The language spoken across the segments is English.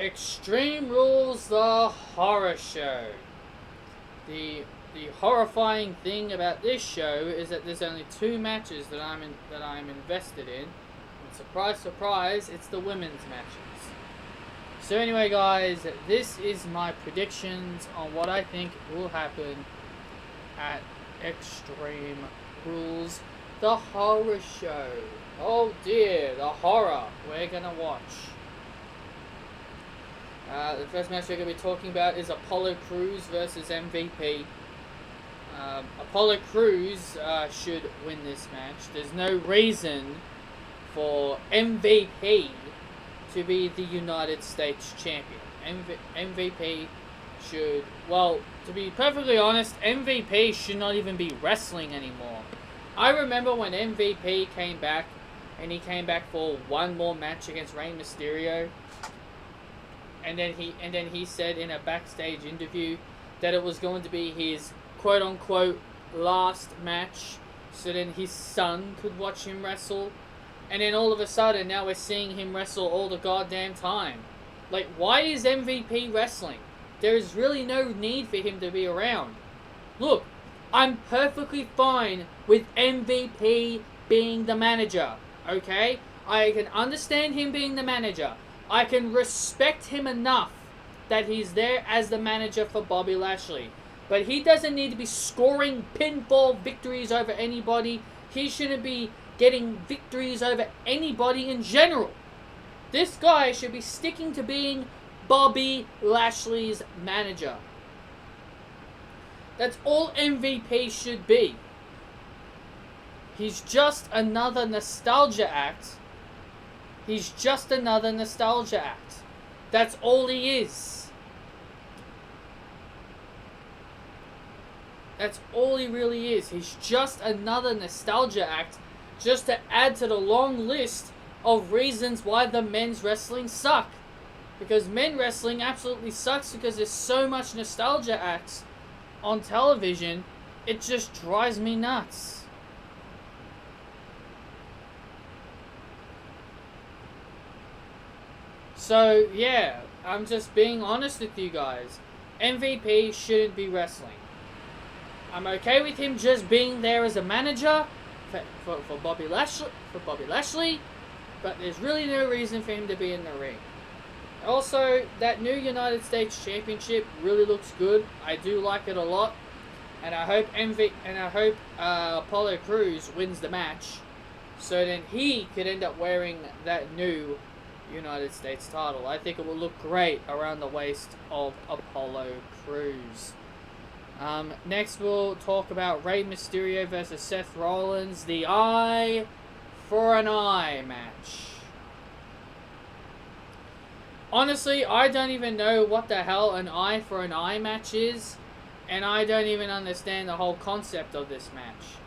Extreme Rules, the horror show. The horrifying thing about this show is that there's only 2 matches that I'm invested in. And surprise, surprise, it's the women's matches. So anyway, guys, this is my predictions on what I think will happen at Extreme Rules, the horror show. Oh dear, the horror we're gonna watch. The first match we're going to be talking about is Apollo Crews versus MVP. Apollo Crews should win this match. There's no reason for MVP to be the United States champion. MVP should, well, to be perfectly honest, MVP should not even be wrestling anymore. I remember when MVP came back, and he came back for one more match against Rey Mysterio. And then he said in a backstage interview that it was going to be his quote-unquote last match, so then his son could watch him wrestle. And then all of a sudden, now we're seeing him wrestle all the goddamn time. Like, why is MVP wrestling? There is really no need for him to be around. Look, I'm perfectly fine with MVP being the manager, okay? I can understand him being the manager. I can respect him enough that he's there as the manager for Bobby Lashley. But he doesn't need to be scoring pinfall victories over anybody. He shouldn't be getting victories over anybody in general. This guy should be sticking to being Bobby Lashley's manager. That's all MVP should be. He's just another nostalgia act. He's just another nostalgia act. That's all he is. That's all he really is. He's just another nostalgia act, just to add to the long list of reasons why the men's wrestling suck. Because men wrestling absolutely sucks because there's so much nostalgia acts on television. It just drives me nuts. So, yeah, I'm just being honest with you guys. MVP shouldn't be wrestling. I'm okay with him just being there as a manager for Bobby Lashley, but there's really no reason for him to be in the ring. Also, that new United States Championship really looks good. I do like it a lot, and I hope Apollo Crews wins the match, so then he could end up wearing that new United States title. I think it will look great around the waist of Apollo Crews. Next we'll talk about Rey Mysterio versus Seth Rollins, the eye for an eye match. Honestly, I don't even know what the hell an eye for an eye match is, and I don't even understand the whole concept of this match.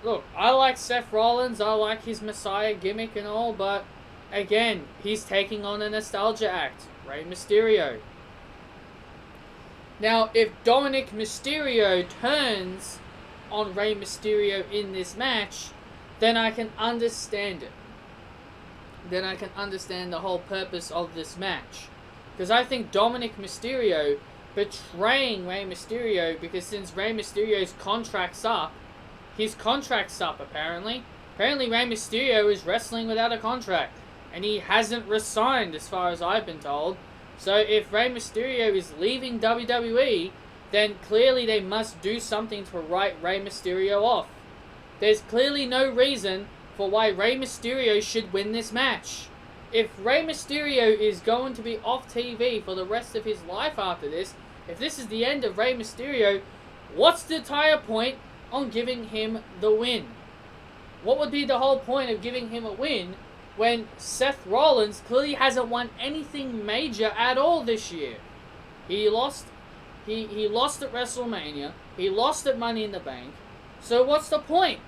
Look, I like Seth Rollins, I like his Messiah gimmick and all, but again, he's taking on a nostalgia act, Rey Mysterio. Now, if Dominic Mysterio turns on Rey Mysterio in this match, then I can understand it. Then I can understand the whole purpose of this match. Because I think Dominic Mysterio betraying Rey Mysterio, because since Rey Mysterio's contract's up, his contract's up apparently. Apparently Rey Mysterio is wrestling without a contract, and he hasn't resigned as far as I've been told. So if Rey Mysterio is leaving WWE, then clearly they must do something to write Rey Mysterio off. There's clearly no reason for why Rey Mysterio should win this match. If Rey Mysterio is going to be off TV for the rest of his life after this, if this is the end of Rey Mysterio, what's the entire point on giving him the win? What would be the whole point of giving him a win when Seth Rollins clearly hasn't won anything major at all this year? He lost at WrestleMania. He lost at Money in the Bank. So what's the point?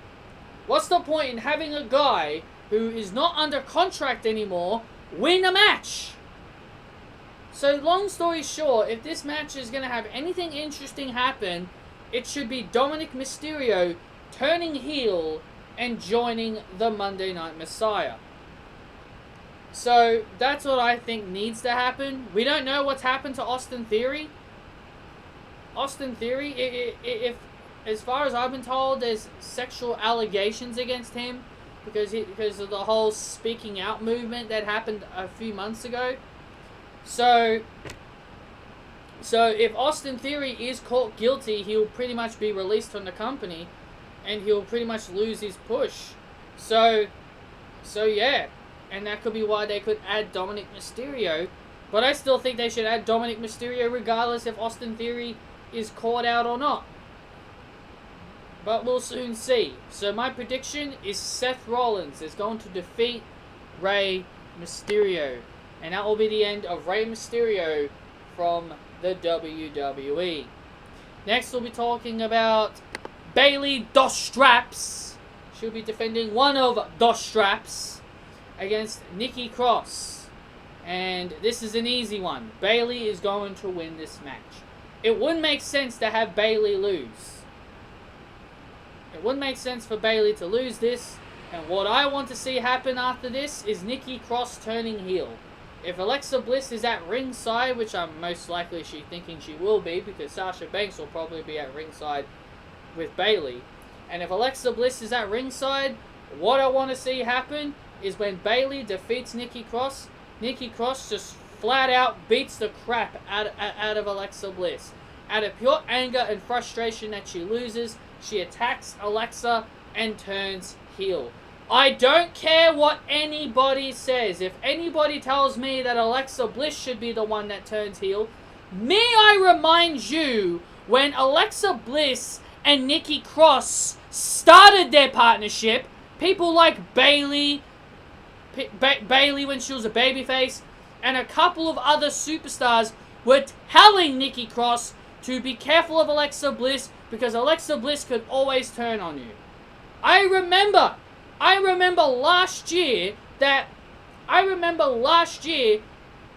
What's the point in having a guy who is not under contract anymore win a match? So long story short, if this match is going to have anything interesting happen, it should be Dominic Mysterio turning heel and joining the Monday Night Messiah. So that's what I think needs to happen. We don't know what's happened to Austin Theory. Austin Theory, if as far as I've been told, there's sexual allegations against him because of the whole speaking out movement that happened a few months ago. So if Austin Theory is caught guilty, he'll pretty much be released from the company, and he'll pretty much lose his push. So yeah, and that could be why they could add Dominic Mysterio. But I still think they should add Dominic Mysterio regardless if Austin Theory is caught out or not. But we'll soon see. So my prediction is Seth Rollins is going to defeat Rey Mysterio. And that will be the end of Rey Mysterio from the WWE. Next we'll be talking about Bayley Dos Straps. She'll be defending one of Dos Straps against Nikki Cross. And this is an easy one. Bayley is going to win this match. It wouldn't make sense to have Bayley lose. It wouldn't make sense for Bayley to lose this. And what I want to see happen after this is Nikki Cross turning heel. If Alexa Bliss is at ringside, which I'm most likely thinking she will be, because Sasha Banks will probably be at ringside with Bayley. And if Alexa Bliss is at ringside, what I want to see happen is when Bayley defeats Nikki Cross just flat out beats the crap out of Alexa Bliss. Out of pure anger and frustration that she loses, she attacks Alexa and turns heel. I don't care what anybody says. If anybody tells me that Alexa Bliss should be the one that turns heel, may I remind you when Alexa Bliss and Nikki Cross started their partnership, people like Bayley when she was a babyface, and a couple of other superstars were telling Nikki Cross to be careful of Alexa Bliss because Alexa Bliss could always turn on you. I remember last year, a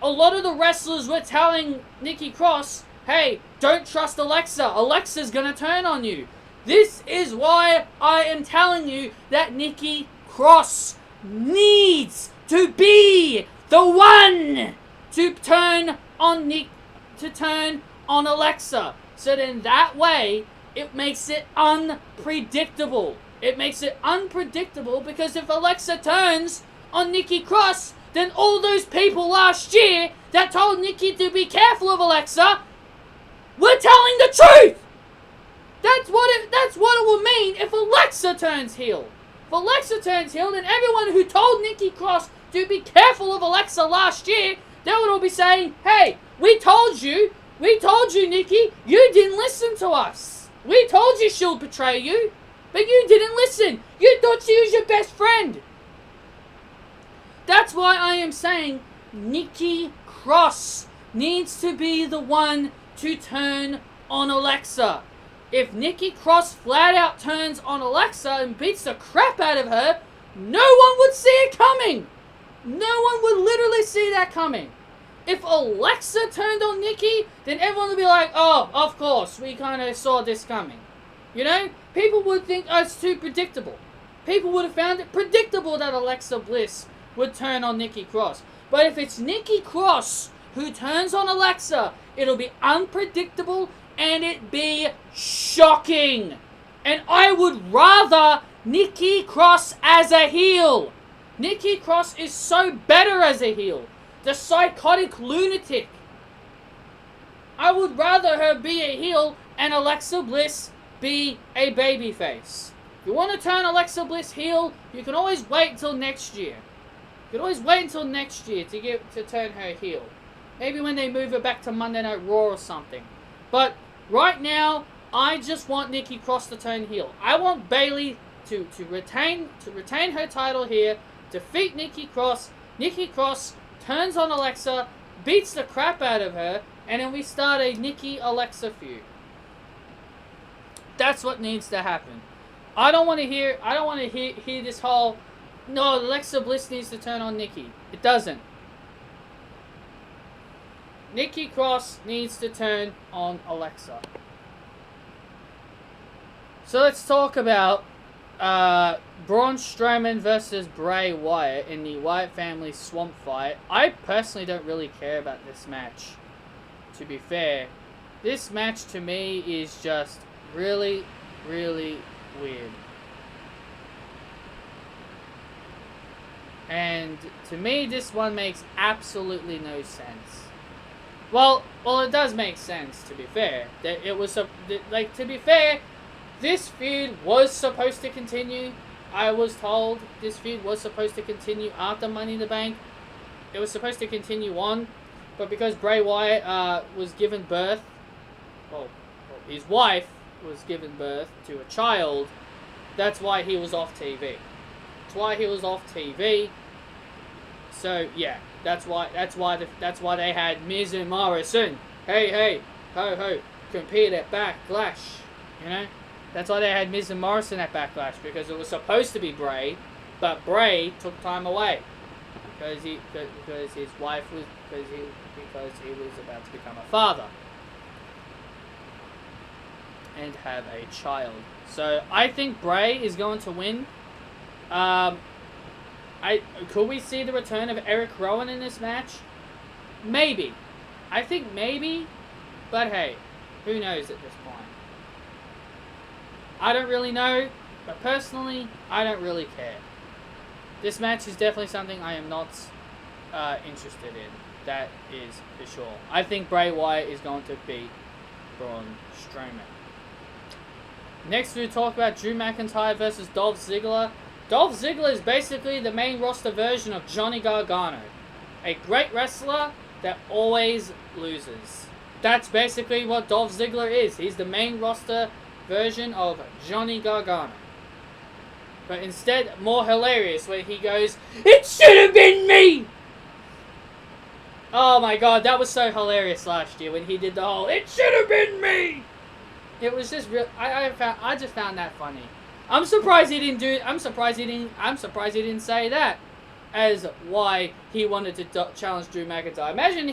lot of the wrestlers were telling Nikki Cross, hey, don't trust Alexa. Alexa's gonna turn on you. This is why I am telling you that Nikki Cross needs to be the one to turn on Alexa. So then that way, it makes it unpredictable. It makes it unpredictable because if Alexa turns on Nikki Cross, then all those people last year that told Nikki to be careful of Alexa were telling the truth. That's what it will mean if Alexa turns heel. If Alexa turns heel, then everyone who told Nikki Cross to be careful of Alexa last year, they would all be saying, hey, we told you, Nikki, you didn't listen to us. We told you she'll betray you. But you didn't listen. You thought she was your best friend. That's why I am saying Nikki Cross needs to be the one to turn on Alexa. If Nikki Cross flat out turns on Alexa and beats the crap out of her, no one would see it coming. No one would literally see that coming. If Alexa turned on Nikki, then everyone would be like, oh, of course, we kind of saw this coming. You know? People would think, oh, it's too predictable. People would have found it predictable that Alexa Bliss would turn on Nikki Cross. But if it's Nikki Cross who turns on Alexa, it'll be unpredictable and it'd be shocking. And I would rather Nikki Cross as a heel. Nikki Cross is so better as a heel. The psychotic lunatic. I would rather her be a heel and Alexa Bliss be a babyface. If you want to turn Alexa Bliss heel, you can always wait until next year. You can always wait until next year to turn her heel. Maybe when they move her back to Monday Night Raw or something. But right now, I just want Nikki Cross to turn heel. I want Bayley to retain her title here, defeat Nikki Cross. Nikki Cross turns on Alexa, beats the crap out of her, and then we start a Nikki-Alexa feud. That's what needs to happen. I don't want to hear this whole, no, Alexa Bliss needs to turn on Nikki. It doesn't. Nikki Cross needs to turn on Alexa. So let's talk about Braun Strowman versus Bray Wyatt in the Wyatt family swamp fight. I personally don't really care about this match, to be fair. This match to me is just really, really weird. And to me, this one makes absolutely no sense. Well, it does make sense, to be fair. That it was, to be fair, this feud was supposed to continue. I was told this feud was supposed to continue after Money in the Bank. It was supposed to continue on, but because Bray Wyatt was given birth, well, his wife was given birth to a child, that's why he was off TV. That's why he was off TV. So yeah, that's why they had Miz and Morrison. Hey, ho ho, compete at Backlash. You know, that's why they had Miz and Morrison at Backlash, because it was supposed to be Bray, but Bray took time away because his wife was because he was about to become a father and have a child. So I think Bray is going to win. Could we see the return of Eric Rowan in this match? Maybe. I think maybe, but hey, who knows at this point? I don't really know, but personally, I don't really care. This match is definitely something I am not interested in. That is for sure. I think Bray Wyatt is going to beat Braun Strowman. Next, we'll talk about Drew McIntyre versus Dolph Ziggler. Dolph Ziggler is basically the main roster version of Johnny Gargano. A great wrestler that always loses. That's basically what Dolph Ziggler is. He's the main roster version of Johnny Gargano. But instead, more hilarious, where he goes, "It should have been me!" Oh my god, that was so hilarious last year when he did the whole, "It should have been me!" It was just real. I just found that funny. I'm surprised he didn't say that as why he wanted to challenge Drew McIntyre. Imagine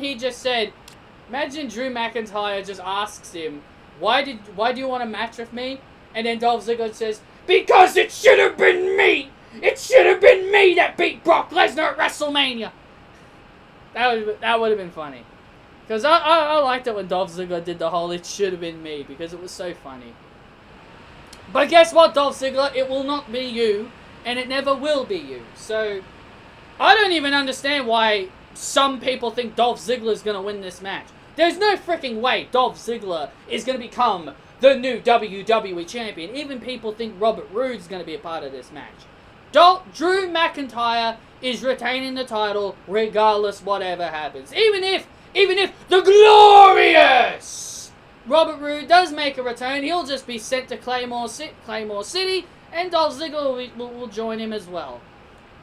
Drew McIntyre just asks him, why do you want a match with me? And then Dolph Ziggler says, "Because it should have been me! It should have been me that beat Brock Lesnar at WrestleMania!" That would have been funny. Because I liked it when Dolph Ziggler did the whole "it should have been me," because it was so funny. But guess what, Dolph Ziggler? It will not be you, and it never will be you. So, I don't even understand why some people think Dolph Ziggler is going to win this match. There's no freaking way Dolph Ziggler is going to become the new WWE Champion. Even people think Robert Roode's going to be a part of this match. Drew McIntyre is retaining the title regardless whatever happens. Even if the glorious Robert Roode does make a return, he'll just be sent to Claymore City, and Dolph Ziggler will join him as well.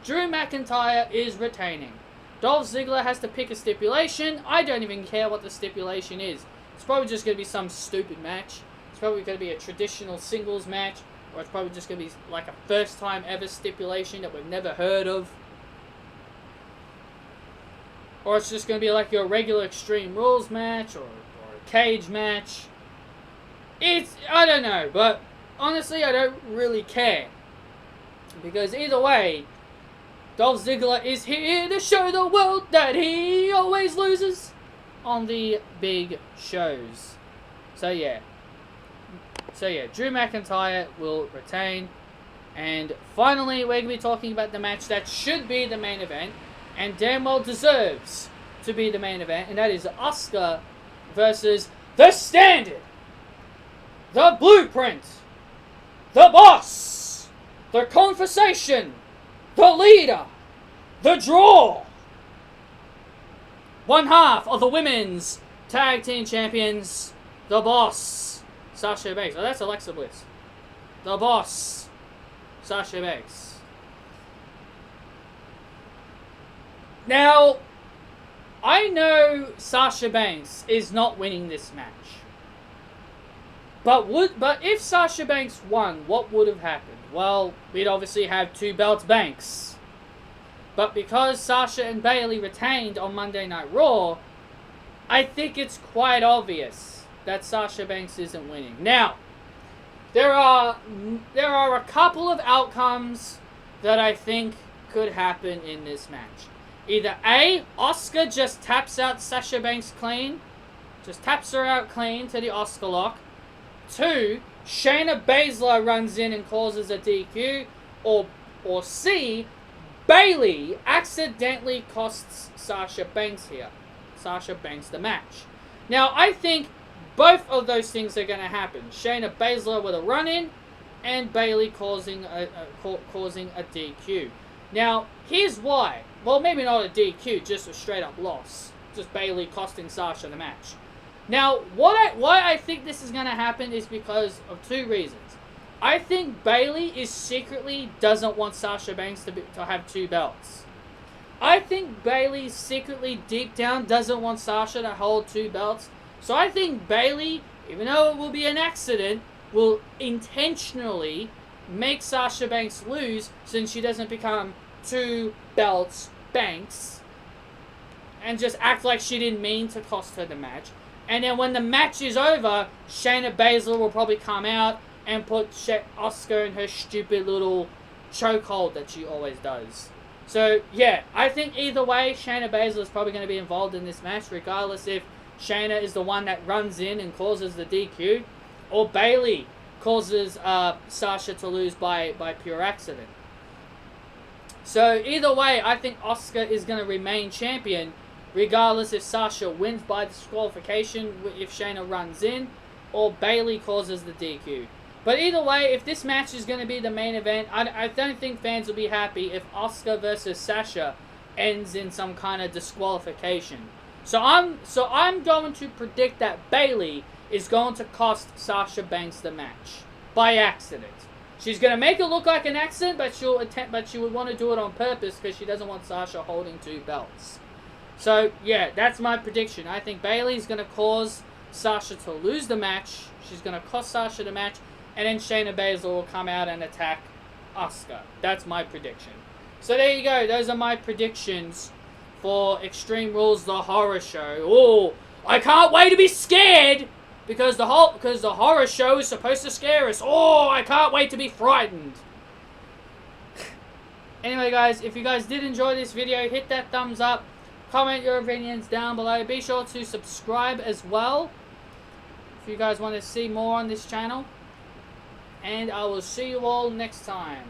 Drew McIntyre is retaining. Dolph Ziggler has to pick a stipulation. I don't even care what the stipulation is. It's probably just going to be some stupid match. It's probably going to be a traditional singles match, or it's probably just going to be like a first time ever stipulation that we've never heard of. Or it's just going to be like your regular Extreme Rules match, or a cage match. I don't know, but honestly, I don't really care. Because either way, Dolph Ziggler is here to show the world that he always loses on the big shows. So yeah, Drew McIntyre will retain. And finally, we're going to be talking about the match that should be the main event, and damn well deserves to be the main event, and that is Asuka versus The Standard, The Blueprint, The Boss, The Conversation, The Leader, The Draw, one half of the Women's Tag Team Champions, The Boss, Sasha Banks. Oh, that's Alexa Bliss. The Boss, Sasha Banks. Now, I know Sasha Banks is not winning this match. But if Sasha Banks won, what would have happened? Well, we'd obviously have two belts Banks. But because Sasha and Bayley retained on Monday Night Raw, I think it's quite obvious that Sasha Banks isn't winning. Now, there are a couple of outcomes that I think could happen in this match. Either A, Asuka just taps out Sasha Banks clean. Just taps her out clean to the Asuka lock. 2, Shayna Baszler runs in and causes a DQ. Or C, Bayley accidentally costs Sasha Banks here. Sasha Banks the match. Now, I think both of those things are going to happen. Shayna Baszler with a run-in, and Bayley causing a DQ. Now, here's why. Well, maybe not a DQ, just a straight-up loss. Just Bayley costing Sasha the match. Now, why I think this is going to happen is because of 2 reasons. I think Bayley is secretly doesn't want Sasha Banks to have 2 belts. I think Bayley secretly, deep down, doesn't want Sasha to hold 2 belts. So I think Bayley, even though it will be an accident, will intentionally make Sasha Banks lose since she doesn't become 2 belts Banks. And just act like she didn't mean to cost her the match. And then when the match is over, Shayna Baszler will probably come out and put Asuka in her stupid little chokehold that she always does. So, yeah, I think either way, Shayna Baszler is probably going to be involved in this match, regardless if Shayna is the one that runs in and causes the DQ, or Bayley causes Sasha to lose by pure accident. So, either way, I think Asuka is going to remain champion, regardless if Sasha wins by disqualification, if Shayna runs in, or Bayley causes the DQ. But either way, if this match is going to be the main event, I don't think fans will be happy if Asuka versus Sasha ends in some kind of disqualification. So I'm going to predict that Bayley is going to cost Sasha Banks the match by accident. She's going to make it look like an accident, but she would want to do it on purpose because she doesn't want Sasha holding 2 belts. So yeah, that's my prediction. I think Bayley's going to cause Sasha to lose the match. She's going to cost Sasha the match. And then Shayna Baszler will come out and attack Asuka. That's my prediction. So there you go. Those are my predictions for Extreme Rules, the horror show. Oh, I can't wait to be scared because the horror show is supposed to scare us. Oh, I can't wait to be frightened. Anyway, guys, if you guys did enjoy this video, hit that thumbs up. Comment your opinions down below. Be sure to subscribe as well if you guys want to see more on this channel. And I will see you all next time.